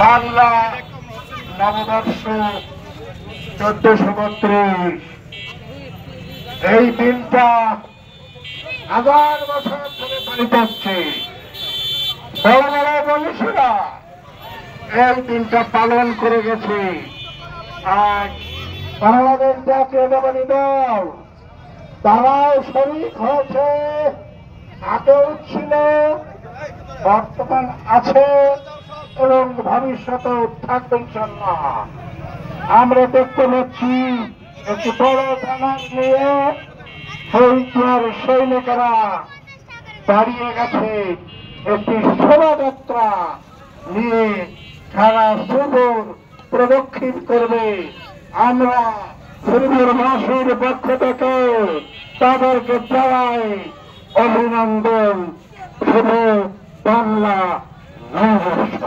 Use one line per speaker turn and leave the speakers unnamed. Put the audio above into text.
বাংলা নববর্ষ 1432। এই দিনটা হাজার বছর ধরে পালিত হচ্ছে। বড় বড় মনীষীরা এই দিনটা পালন করে গেছে। আজ বাংলাদেশ জাতীয়তাবাদী দল তারাও শরীক হয়েছে, আগেও ছিল, বর্তমান আছে এবং ভবিষ্যতেও থাকবে ইনশাআল্লাহ। আমরা দেখতে পাচ্ছি একটি বড় ব্যানার নিয়ে শহীদের সৈনিকেরা দাঁড়িয়ে গেছে। একটি শোভাযাত্রা নিয়ে সারা শ্রীপুর প্রদক্ষিণ করবে। আমরা শ্রীপুর মাসির পক্ষ থেকে তাদেরকে জানাই অভিনন্দন। শুভ বাংলা নববর্ষ।